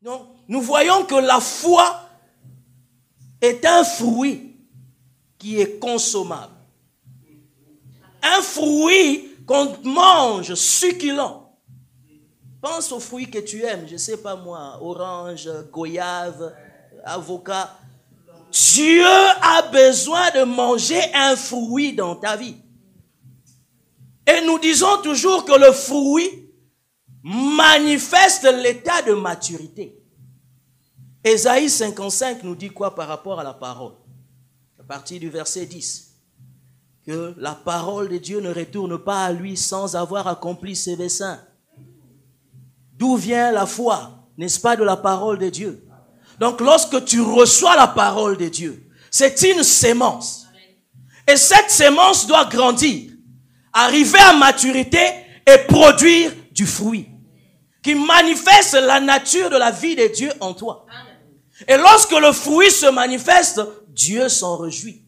Donc, nous voyons que la foi est un fruit qui est consommable. Un fruit qu'on mange succulent. Pense aux fruits que tu aimes, je ne sais pas moi, orange, goyave, avocat. Dieu a besoin de manger un fruit dans ta vie. Et nous disons toujours que le fruit manifeste l'état de maturité. Ésaïe 55 nous dit quoi par rapport à la parole? À partir du verset 10. Que la parole de Dieu ne retourne pas à lui sans avoir accompli ses desseins. D'où vient la foi? N'est-ce pas de la parole de Dieu? Donc lorsque tu reçois la parole de Dieu, c'est une sémence. Et cette sémence doit grandir, arriver à maturité et produire du fruit qui manifeste la nature de la vie de Dieu en toi. Et lorsque le fruit se manifeste, Dieu s'en réjouit.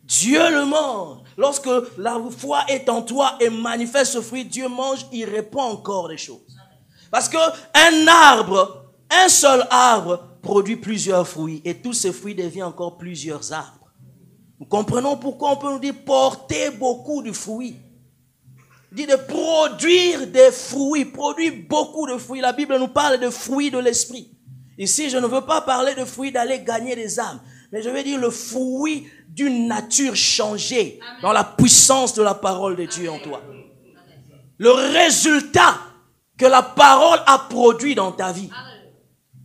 Dieu le mange. Lorsque la foi est en toi et manifeste ce fruit, Dieu mange, il répand encore des choses. Parce que un seul arbre produit plusieurs fruits et tous ces fruits deviennent encore plusieurs arbres. Nous comprenons pourquoi on peut nous dire porter beaucoup de fruits. Il dit de produire des fruits, produire beaucoup de fruits. La Bible nous parle de fruits de l'esprit. Ici, je ne veux pas parler de fruits d'aller gagner des âmes, mais je veux dire le fruit d'une nature changée dans la puissance de la parole de Dieu en toi. Le résultat que la parole a produit dans ta vie,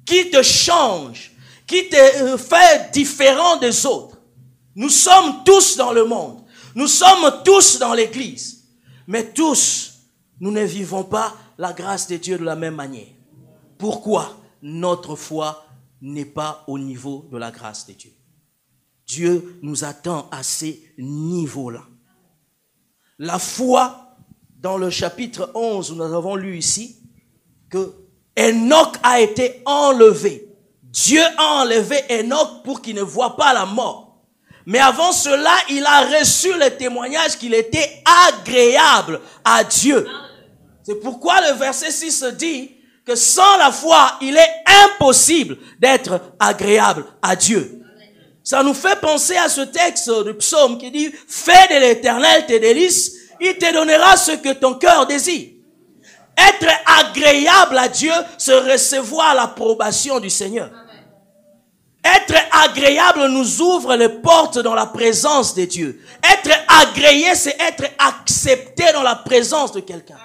qui te change, qui te fait différent des autres. Nous sommes tous dans le monde, nous sommes tous dans l'église, mais tous, nous ne vivons pas la grâce de Dieu de la même manière. Pourquoi? Notre foi n'est pas au niveau de la grâce de Dieu. Dieu nous attend à ces niveaux-là. La foi, dans le chapitre 11, nous avons lu ici, que Enoch a été enlevé. Dieu a enlevé Enoch pour qu'il ne voie pas la mort. Mais avant cela, il a reçu le témoignage qu'il était agréable à Dieu. C'est pourquoi le verset 6 dit que sans la foi, il est impossible d'être agréable à Dieu. Ça nous fait penser à ce texte du psaume qui dit « Fais de l'Éternel tes délices, il te donnera ce que ton cœur désire. » Être agréable à Dieu, c'est recevoir l'approbation du Seigneur. Être agréable nous ouvre les portes dans la présence de Dieu. Être agréé, c'est être accepté dans la présence de quelqu'un.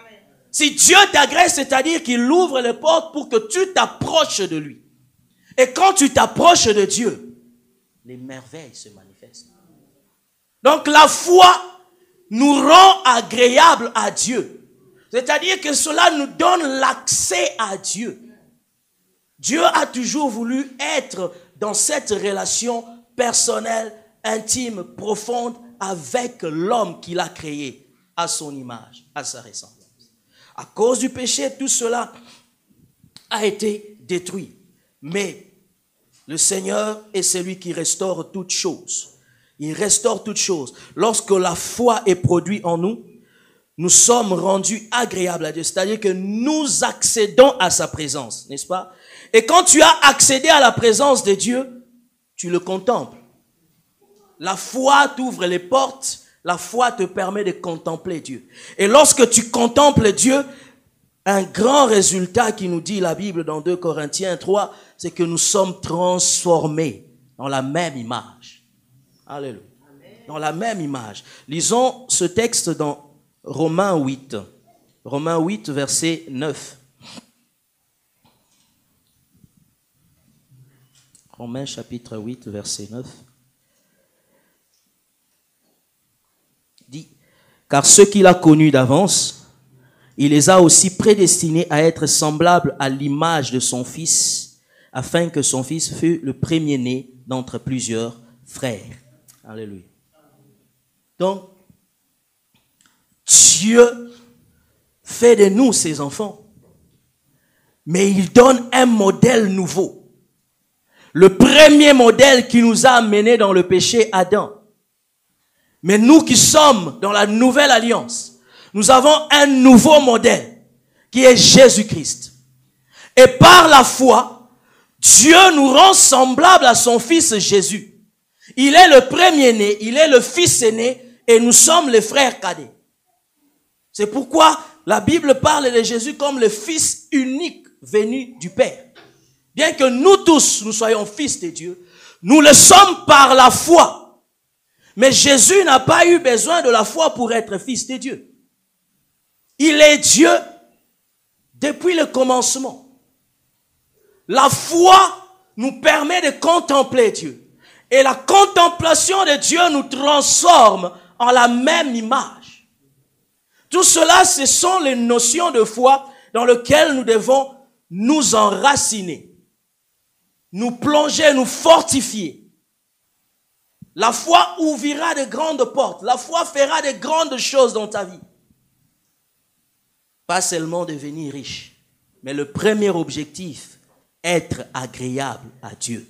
Si Dieu t'agrée, c'est-à-dire qu'il ouvre les portes pour que tu t'approches de lui. Et quand tu t'approches de Dieu, les merveilles se manifestent. Donc la foi nous rend agréables à Dieu. C'est-à-dire que cela nous donne l'accès à Dieu. Dieu a toujours voulu être dans cette relation personnelle, intime, profonde avec l'homme qu'il a créé à son image, à sa ressemblance. À cause du péché, tout cela a été détruit. Mais le Seigneur est celui qui restaure toutes choses. Il restaure toutes choses. Lorsque la foi est produite en nous, nous sommes rendus agréables à Dieu. C'est-à-dire que nous accédons à sa présence, n'est-ce pas? Et quand tu as accédé à la présence de Dieu, tu le contemples. La foi t'ouvre les portes. La foi te permet de contempler Dieu. Et lorsque tu contemples Dieu, un grand résultat qui nous dit la Bible dans 2 Corinthiens 3, c'est que nous sommes transformés dans la même image. Alléluia. Dans la même image. Lisons ce texte dans Romains 8. Romains 8, verset 9. Romains chapitre 8, verset 9. Dit, car ceux qu'il a connus d'avance, il les a aussi prédestinés à être semblables à l'image de son Fils, afin que son Fils fût le premier-né d'entre plusieurs frères. Alléluia. Donc, Dieu fait de nous ses enfants, mais il donne un modèle nouveau. Le premier modèle qui nous a amenés dans le péché, Adam. Mais nous qui sommes dans la nouvelle alliance, nous avons un nouveau modèle qui est Jésus-Christ. Et par la foi, Dieu nous rend semblables à son Fils Jésus. Il est le premier-né, il est le fils aîné, et nous sommes les frères cadets. C'est pourquoi la Bible parle de Jésus comme le Fils unique venu du Père. Bien que nous tous, nous soyons fils de Dieu, nous le sommes par la foi. Mais Jésus n'a pas eu besoin de la foi pour être fils de Dieu. Il est Dieu depuis le commencement. La foi nous permet de contempler Dieu. Et la contemplation de Dieu nous transforme en la même image. Tout cela, ce sont les notions de foi dans lesquelles nous devons nous enraciner, nous plonger, nous fortifier. La foi ouvrira de grandes portes. La foi fera de grandes choses dans ta vie. Pas seulement devenir riche, mais le premier objectif, être agréable à Dieu.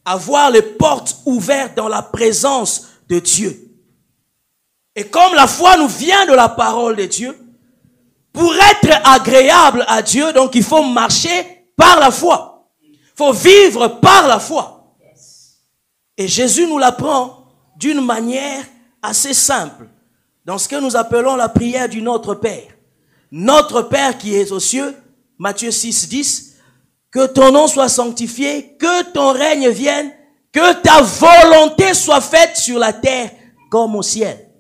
Avoir les portes ouvertes dans la présence de Dieu. Et comme la foi nous vient de la parole de Dieu, pour être agréable à Dieu, donc il faut marcher par la foi. Il faut vivre par la foi. Et Jésus nous l'apprend d'une manière assez simple, dans ce que nous appelons la prière du Notre Père. Notre Père qui est aux cieux, Matthieu 6, 10, que ton nom soit sanctifié, que ton règne vienne, que ta volonté soit faite sur la terre comme au ciel.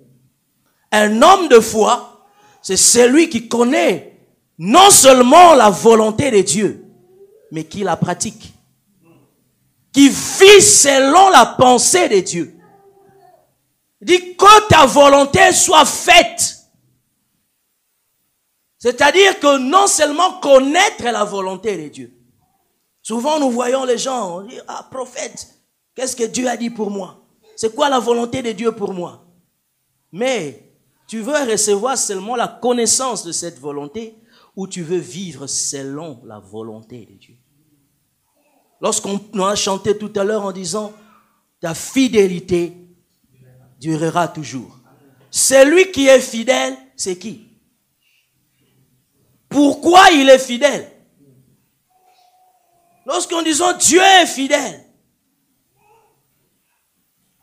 Un homme de foi, c'est celui qui connaît non seulement la volonté de Dieu, mais qui la pratique. Qui vit selon la pensée de Dieu. Il dit que ta volonté soit faite. C'est-à-dire que non seulement connaître la volonté de Dieu. Souvent nous voyons les gens, on dit, ah prophète, qu'est-ce que Dieu a dit pour moi? C'est quoi la volonté de Dieu pour moi? Mais tu veux recevoir seulement la connaissance de cette volonté ou tu veux vivre selon la volonté de Dieu? Lorsqu'on a chanté tout à l'heure en disant ta fidélité durera toujours. Celui qui est fidèle, c'est qui? Pourquoi il est fidèle? Lorsqu'on dit Dieu est fidèle,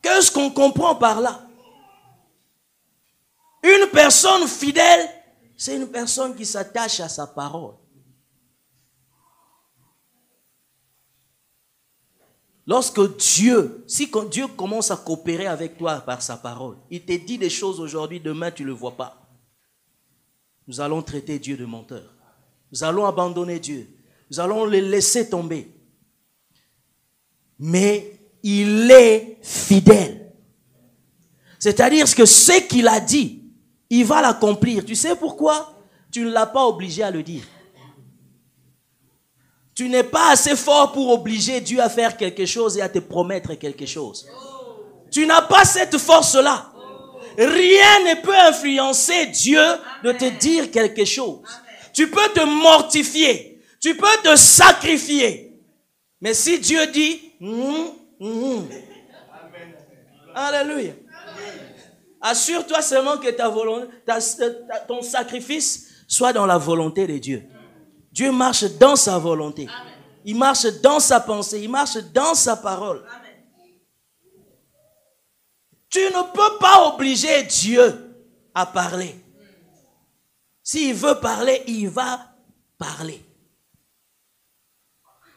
qu'est-ce qu'on comprend par là? Une personne fidèle, c'est une personne qui s'attache à sa parole. Lorsque Dieu commence à coopérer avec toi par sa parole, il te dit des choses aujourd'hui, demain tu ne le vois pas. Nous allons traiter Dieu de menteur. Nous allons abandonner Dieu. Nous allons le laisser tomber. Mais il est fidèle. C'est-à-dire que ce qu'il a dit, il va l'accomplir. Tu sais pourquoi? Tu ne l'as pas obligé à le dire. Tu n'es pas assez fort pour obliger Dieu à faire quelque chose et à te promettre quelque chose. Tu n'as pas cette force-là. Rien ne peut influencer Dieu de te dire quelque chose. Tu peux te mortifier. Tu peux te sacrifier. Mais si Dieu dit, Alléluia. Assure-toi seulement que ta volonté, ton sacrifice soit dans la volonté de Dieu. Dieu marche dans sa volonté. Il marche dans sa pensée. Il marche dans sa parole. Tu ne peux pas obliger Dieu à parler. S'il veut parler, il va parler.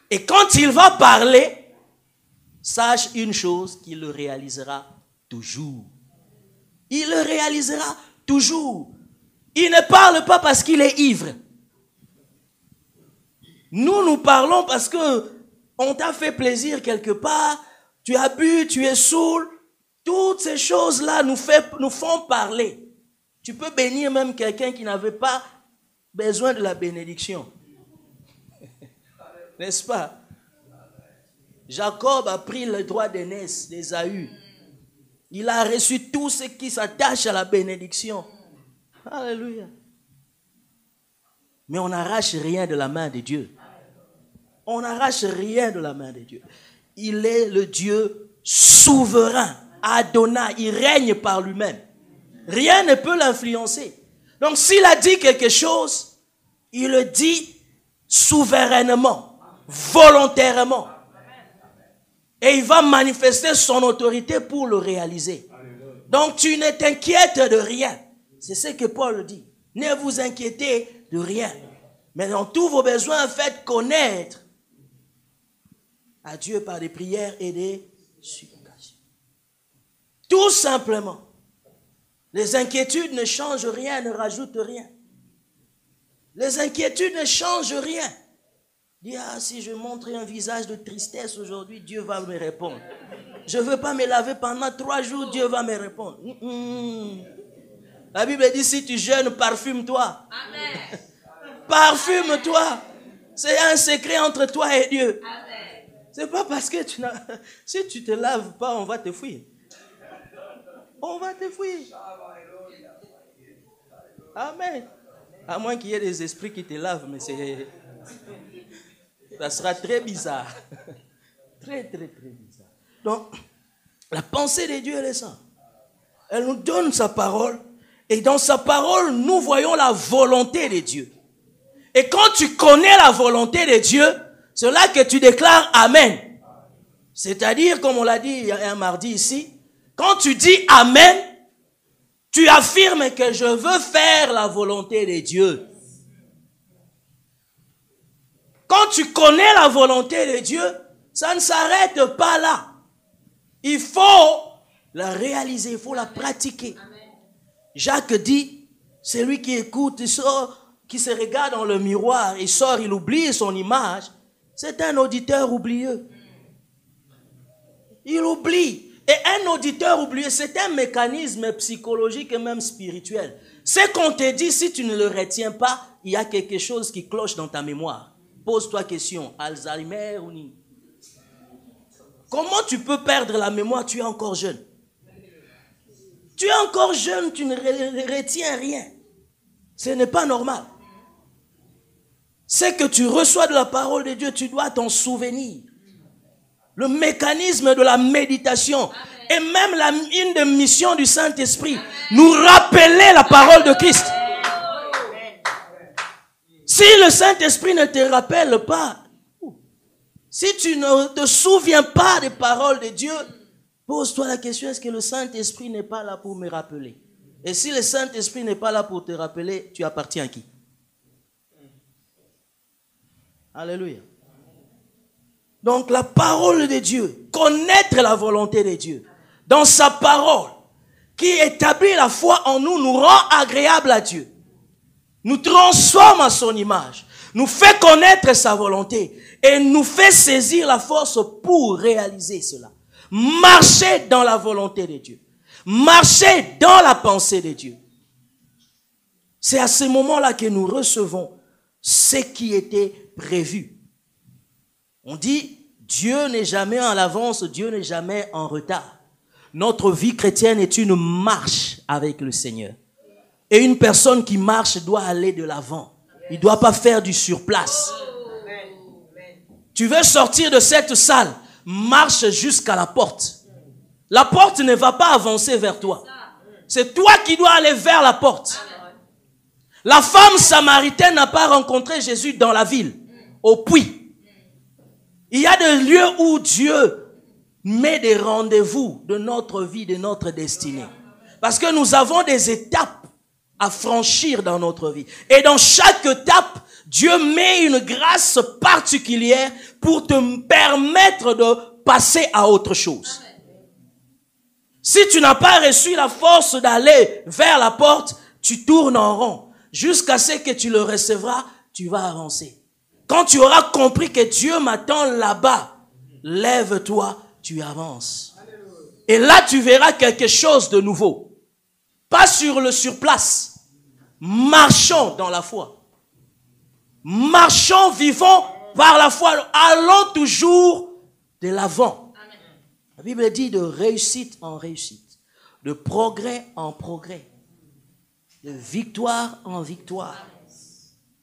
Et quand il va parler, sache une chose, qu'il le réalisera toujours. Il le réalisera toujours. Il ne parle pas parce qu'il est ivre. Nous parlons parce que on t'a fait plaisir quelque part, tu as bu, tu es saoul. Toutes ces choses-là nous font parler. Tu peux bénir même quelqu'un qui n'avait pas besoin de la bénédiction. N'est-ce pas? Jacob a pris le droit d'aînesse d'Ésaü. Il a reçu tout ce qui s'attache à la bénédiction. Alléluia. Mais on n'arrache rien de la main de Dieu. On n'arrache rien de la main de Dieu. Il est le Dieu souverain. Adonai, il règne par lui-même. Rien ne peut l'influencer. Donc s'il a dit quelque chose, il le dit souverainement, volontairement. Et il va manifester son autorité pour le réaliser. Donc tu ne t'inquiètes de rien. C'est ce que Paul dit. Ne vous inquiétez de rien. Mais dans tous vos besoins, faites connaître à Dieu par des prières et des supplications. Tout simplement. Les inquiétudes ne changent rien, ne rajoutent rien. Les inquiétudes ne changent rien. Dis, si je montre un visage de tristesse aujourd'hui, Dieu va me répondre. Je ne veux pas me laver pendant 3 jours, Dieu va me répondre. La Bible dit, si tu jeûnes, parfume-toi. Amen. Parfume-toi. C'est un secret entre toi et Dieu. C'est pas parce que si tu te laves pas, on va te fouiller. On va te fouiller. Amen. À moins qu'il y ait des esprits qui te lavent, mais ça sera très bizarre. Très, très, très bizarre. Donc, la pensée de Dieu, elle est ça. Elle nous donne sa parole. Et dans sa parole, nous voyons la volonté de Dieu. Et quand tu connais la volonté de Dieu, c'est là que tu déclares Amen. C'est-à-dire, comme on l'a dit un mardi ici, quand tu dis Amen, tu affirmes que je veux faire la volonté de Dieu. Quand tu connais la volonté de Dieu, ça ne s'arrête pas là. Il faut la réaliser, il faut la pratiquer. Jacques dit, celui qui écoute, il sort, qui se regarde dans le miroir, il sort, il oublie son image, c'est un auditeur oublieux. Il oublie. Et un auditeur oublié, c'est un mécanisme psychologique et même spirituel. Ce qu'on te dit, si tu ne le retiens pas, il y a quelque chose qui cloche dans ta mémoire. Pose-toi question, Alzheimer ou ni? Comment tu peux perdre la mémoire? Tu es encore jeune. Tu es encore jeune, tu ne retiens rien. Ce n'est pas normal. C'est que tu reçois de la parole de Dieu, tu dois t'en souvenir. Le mécanisme de la méditation. Amen. Et même une des missions du Saint-Esprit, nous rappeler la parole de Christ. Amen. Si le Saint-Esprit ne te rappelle pas, si tu ne te souviens pas des paroles de Dieu, pose-toi la question, est-ce que le Saint-Esprit n'est pas là pour me rappeler? Et si le Saint-Esprit n'est pas là pour te rappeler, tu appartiens à qui? Alléluia. Donc la parole de Dieu, connaître la volonté de Dieu, dans sa parole, qui établit la foi en nous, nous rend agréable à Dieu, nous transforme à son image, nous fait connaître sa volonté et nous fait saisir la force pour réaliser cela. Marcher dans la volonté de Dieu, marcher dans la pensée de Dieu. C'est à ce moment-là que nous recevons ce qui était prévu. On dit, Dieu n'est jamais en avance, Dieu n'est jamais en retard. Notre vie chrétienne est une marche avec le Seigneur. Et une personne qui marche doit aller de l'avant. Il ne doit pas faire du surplace. Tu veux sortir de cette salle, marche jusqu'à la porte. La porte ne va pas avancer vers toi. C'est toi qui dois aller vers la porte. La femme samaritaine n'a pas rencontré Jésus dans la ville, au puits. Il y a des lieux où Dieu met des rendez-vous de notre vie, de notre destinée. Parce que nous avons des étapes à franchir dans notre vie. Et dans chaque étape, Dieu met une grâce particulière pour te permettre de passer à autre chose. Si tu n'as pas reçu la force d'aller vers la porte, tu tournes en rond. Jusqu'à ce que tu le recevras, tu vas avancer. Quand tu auras compris que Dieu m'attend là-bas, lève-toi, tu avances. Et là, tu verras quelque chose de nouveau. Pas sur le surplace. Marchons dans la foi. Marchons, vivons par la foi. Allons toujours de l'avant. La Bible dit de réussite en réussite. De progrès en progrès. De victoire en victoire.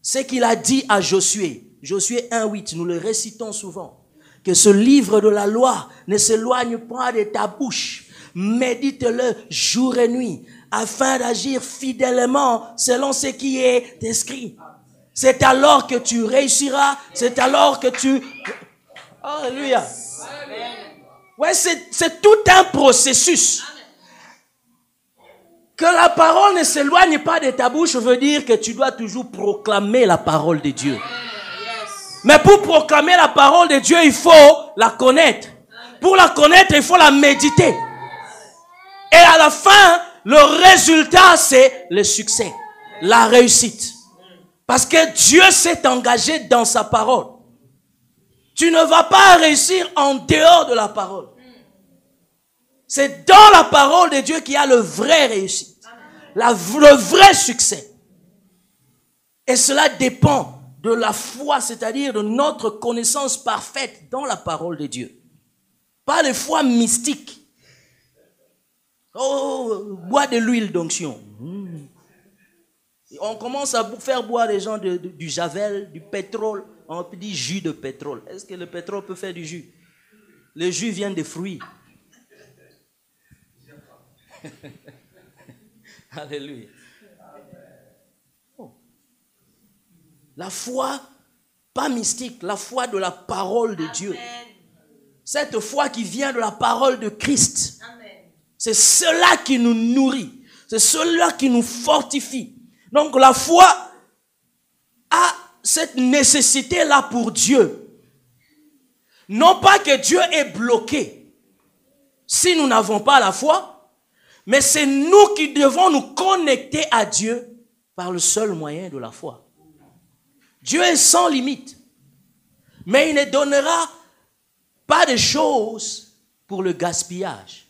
Ce qu'il a dit à Josué. Josué 1:8, nous le récitons souvent. Que ce livre de la loi ne s'éloigne pas de ta bouche. Médite-le jour et nuit, afin d'agir fidèlement selon ce qui est écrit. c'est alors que tu réussiras, c'est alors que tu... Alléluia. Ouais, c'est tout un processus. Que la parole ne s'éloigne pas de ta bouche veut dire que tu dois toujours proclamer la parole de Dieu. Mais pour proclamer la parole de Dieu, il faut la connaître. Pour la connaître, il faut la méditer. Et à la fin, le résultat, c'est le succès, la réussite. Parce que Dieu s'est engagé dans sa parole. Tu ne vas pas réussir en dehors de la parole. C'est dans la parole de Dieu qu'il y a le vrai réussite, le vrai succès. Et cela dépend de la foi, c'est-à-dire de notre connaissance parfaite dans la parole de Dieu. Pas de foi mystique. Oh, bois de l'huile d'onction. On commence à faire boire des gens du javel, du pétrole. On dit jus de pétrole. Est-ce que le pétrole peut faire du jus? Le jus vient des fruits. Alléluia. Oh. La foi, pas mystique, la foi de la parole de Dieu. Cette foi qui vient de la parole de Christ. C'est cela qui nous nourrit. C'est cela qui nous fortifie. Donc la foi a cette nécessité-là pour Dieu. Non pas que Dieu est bloqué si nous n'avons pas la foi, mais c'est nous qui devons nous connecter à Dieu par le seul moyen de la foi. Dieu est sans limite, mais il ne donnera pas de choses pour le gaspillage.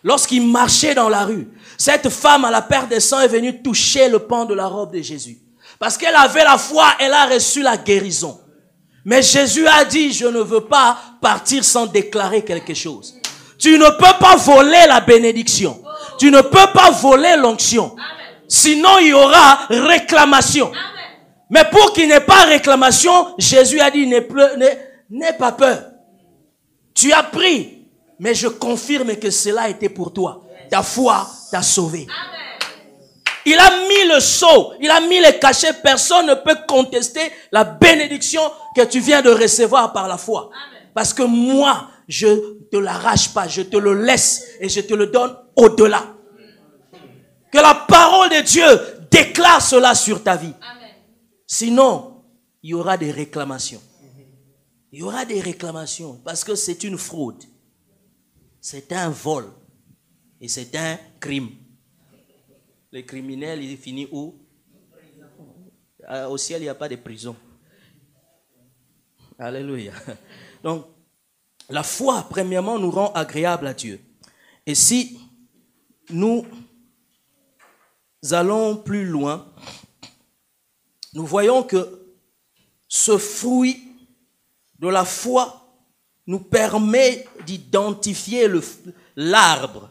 Lorsqu'il marchait dans la rue, cette femme à la perte de sang est venue toucher le pan de la robe de Jésus. Parce qu'elle avait la foi, elle a reçu la guérison. Mais Jésus a dit, je ne veux pas partir sans déclarer quelque chose. Tu ne peux pas voler la bénédiction. Tu ne peux pas voler l'onction. Sinon, il y aura réclamation. Mais pour qu'il n'y ait pas réclamation, Jésus a dit, n'aie pas peur. Tu as pris, mais je confirme que cela était pour toi. Ta foi t'a sauvé. Il a mis le sceau, il a mis les cachets. Personne ne peut contester la bénédiction que tu viens de recevoir par la foi. Parce que moi, je ne te l'arrache pas, je te le laisse et je te le donne au-delà. Que la parole de Dieu déclare cela sur ta vie. Sinon, il y aura des réclamations. Il y aura des réclamations parce que c'est une fraude. C'est un vol. Et c'est un crime. Les criminels, ils finissent où? Au ciel, il n'y a pas de prison. Alléluia. Donc, la foi, premièrement, nous rend agréable à Dieu. Et si nous allons plus loin, nous voyons que ce fruit de la foi nous permet d'identifier l'arbre.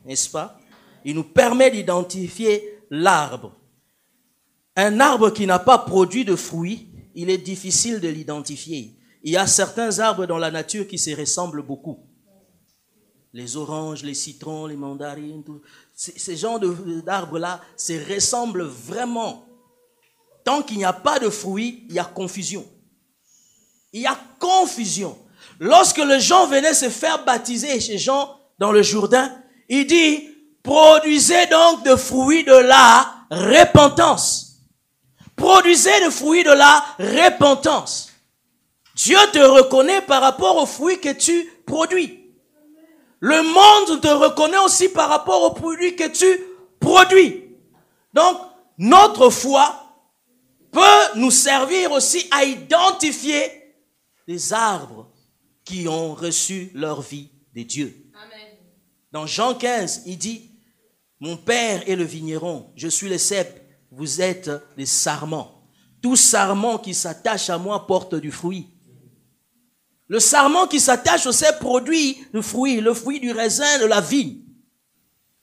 N'est-ce pas? Il nous permet d'identifier l'arbre. Un arbre qui n'a pas produit de fruits, il est difficile de l'identifier. Il y a certains arbres dans la nature qui se ressemblent beaucoup. Les oranges, les citrons, les mandarines, tout. Ces genres d'arbres-là se ressemblent vraiment. Tant qu'il n'y a pas de fruits, il y a confusion. Il y a confusion. Lorsque les gens venaient se faire baptiser chez Jean dans le Jourdain, il dit, produisez donc des fruits de la repentance. Produisez des fruits de la repentance. Dieu te reconnaît par rapport aux fruits que tu produis. Le monde te reconnaît aussi par rapport aux produits que tu produis. Donc, notre foi peut nous servir aussi à identifier les arbres qui ont reçu leur vie de Dieu. Amen. Dans Jean 15, il dit, mon Père est le vigneron, je suis le cep, vous êtes les sarments. Tout sarment qui s'attache à moi porte du fruit. Le sarment qui s'attache au cep produit le fruit du raisin, de la vigne.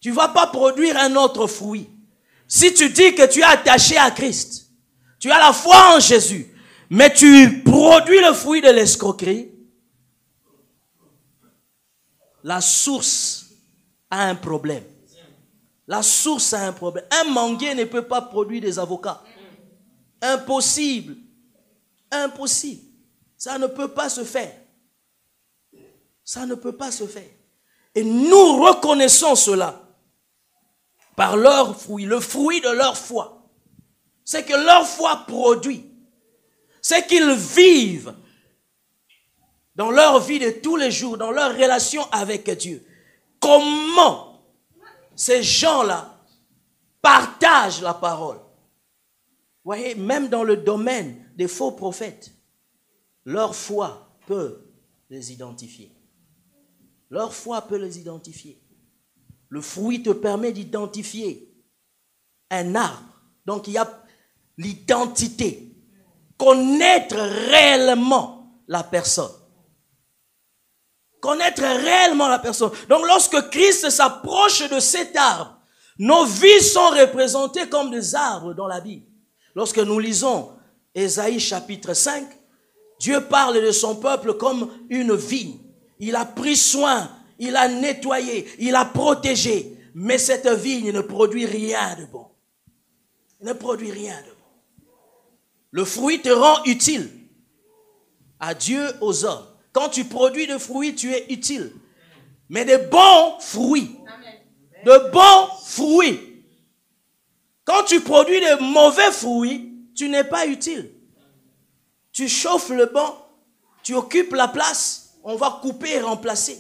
Tu ne vas pas produire un autre fruit. Si tu dis que tu es attaché à Christ, tu as la foi en Jésus, mais tu produis le fruit de l'escroquerie, la source a un problème. La source a un problème. Un manguier ne peut pas produire des avocats. Impossible. Impossible. Ça ne peut pas se faire. Ça ne peut pas se faire. Et nous reconnaissons cela par leur fruit, le fruit de leur foi. C'est que leur foi produit. C'est qu'ils vivent dans leur vie de tous les jours, dans leur relation avec Dieu. Comment ces gens-là partagent la parole. Vous voyez, même dans le domaine des faux prophètes, leur foi peut les identifier. Leur foi peut les identifier. Le fruit te permet d'identifier un arbre. Donc il y a l'identité. Connaître réellement la personne. Connaître réellement la personne. Donc lorsque Christ s'approche de cet arbre, nos vies sont représentées comme des arbres dans la Bible. Lorsque nous lisons Ésaïe chapitre 5, Dieu parle de son peuple comme une vigne. Il a pris soin, il a nettoyé, il a protégé. Mais cette vigne ne produit rien de bon. Il ne produit rien de bon. Le fruit te rend utile à Dieu, aux hommes. Quand tu produis de fruits, tu es utile. Mais de bons fruits. De bons fruits. Quand tu produis de mauvais fruits, tu n'es pas utile. Tu chauffes le banc, tu occupes la place, on va couper et remplacer.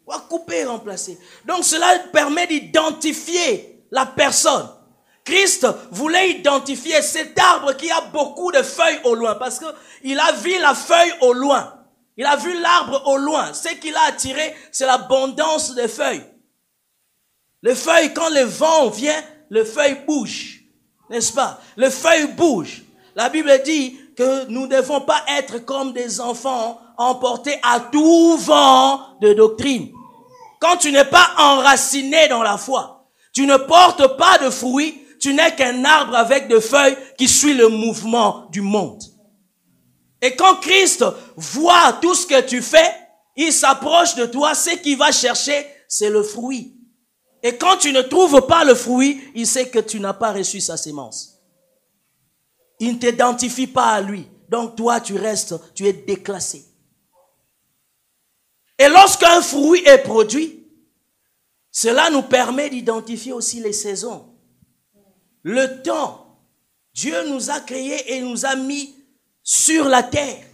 On va couper et remplacer. Donc cela permet d'identifier la personne. Christ voulait identifier cet arbre qui a beaucoup de feuilles au loin, parce qu'il a vu la feuille au loin. Il a vu l'arbre au loin. Ce qui l'a attiré, c'est l'abondance des feuilles. Les feuilles, quand le vent vient, les feuilles bougent. N'est-ce pas? Les feuilles bougent. La Bible dit que nous ne devons pas être comme des enfants emportés à tout vent de doctrine. Quand tu n'es pas enraciné dans la foi, tu ne portes pas de fruits, tu n'es qu'un arbre avec des feuilles qui suit le mouvement du monde. Et quand Christ voit tout ce que tu fais, il s'approche de toi, ce qu'il va chercher, c'est le fruit. Et quand tu ne trouves pas le fruit, il sait que tu n'as pas reçu sa sémence. Il ne t'identifie pas à lui. Donc toi, tu restes, tu es déclassé. Et lorsqu'un fruit est produit, cela nous permet d'identifier aussi les saisons. Le temps. Dieu nous a créés et nous a mis sur la terre.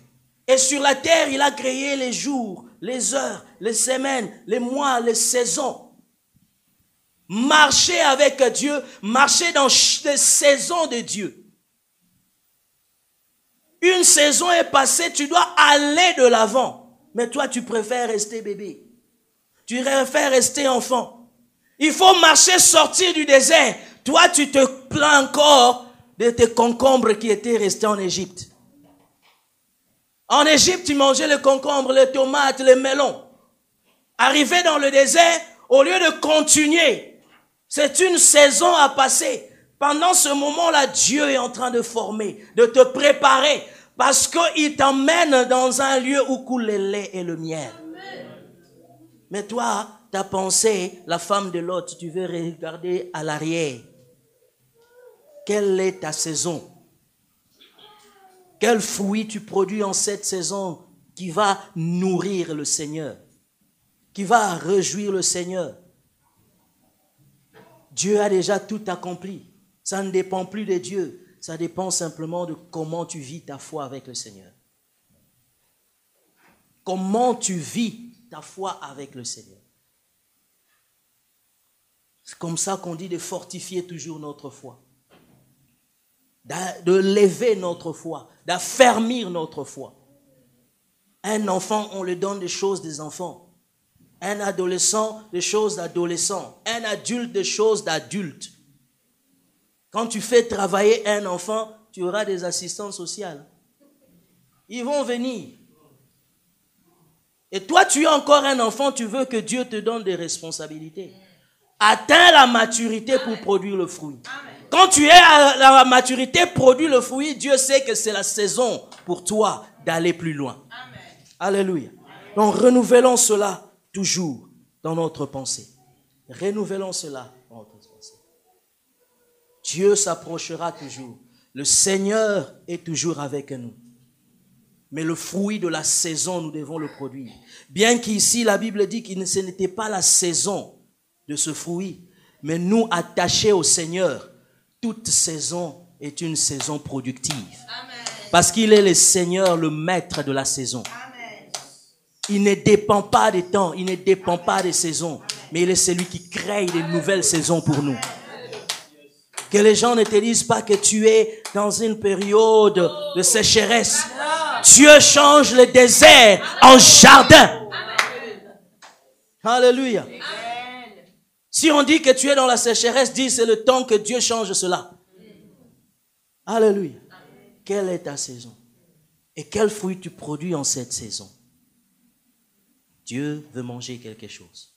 Et sur la terre, il a créé les jours, les heures, les semaines, les mois, les saisons. Marcher avec Dieu, marcher dans les saisons de Dieu. Une saison est passée, tu dois aller de l'avant. Mais toi, tu préfères rester bébé. Tu préfères rester enfant. Il faut marcher, sortir du désert. Toi, tu te plains encore de tes concombres qui étaient restés en Égypte. En Égypte, tu mangeais les concombres, les tomates, les melons. Arrivé dans le désert, au lieu de continuer, c'est une saison à passer. Pendant ce moment-là, Dieu est en train de former, de te préparer, parce qu'il t'emmène dans un lieu où coule le lait et le miel. Mais toi, ta pensée, la femme de l'autre, tu veux regarder à l'arrière. Quelle est ta saison? Quel fruit tu produis en cette saison qui va nourrir le Seigneur, qui va réjouir le Seigneur? Dieu a déjà tout accompli. Ça ne dépend plus de Dieu. Ça dépend simplement de comment tu vis ta foi avec le Seigneur. Comment tu vis ta foi avec le Seigneur. C'est comme ça qu'on dit de fortifier toujours notre foi. De lever notre foi, d'affermir notre foi. Un enfant, on lui donne des choses des enfants. Un adolescent, des choses d'adolescents. Un adulte, des choses d'adultes. Quand tu fais travailler un enfant, tu auras des assistants sociaux. Ils vont venir. Et toi, tu es encore un enfant, tu veux que Dieu te donne des responsabilités. Atteins la maturité pour produire le fruit. Quand tu es à la maturité, produis le fruit, Dieu sait que c'est la saison pour toi d'aller plus loin. Amen. Alléluia. Donc renouvelons cela toujours dans notre pensée. Renouvelons cela dans notre pensée. Dieu s'approchera toujours. Le Seigneur est toujours avec nous. Mais le fruit de la saison, nous devons le produire. Bien qu'ici, la Bible dit que ce n'était pas la saison de ce fruit. Mais nous, attachés au Seigneur, toute saison est une saison productive. Amen. Parce qu'il est le Seigneur, le maître de la saison. Amen. Il ne dépend pas des temps, il ne dépend pas des saisons. Amen. Mais il est celui qui crée des nouvelles saisons pour nous. Que les gens ne te disent pas que tu es dans une période de sécheresse. Dieu change le désert en jardin. Alléluia. Si on dit que tu es dans la sécheresse, dis c'est le temps que Dieu change cela. Alléluia. Quelle est ta saison? Et quel fruit tu produis en cette saison? Dieu veut manger quelque chose.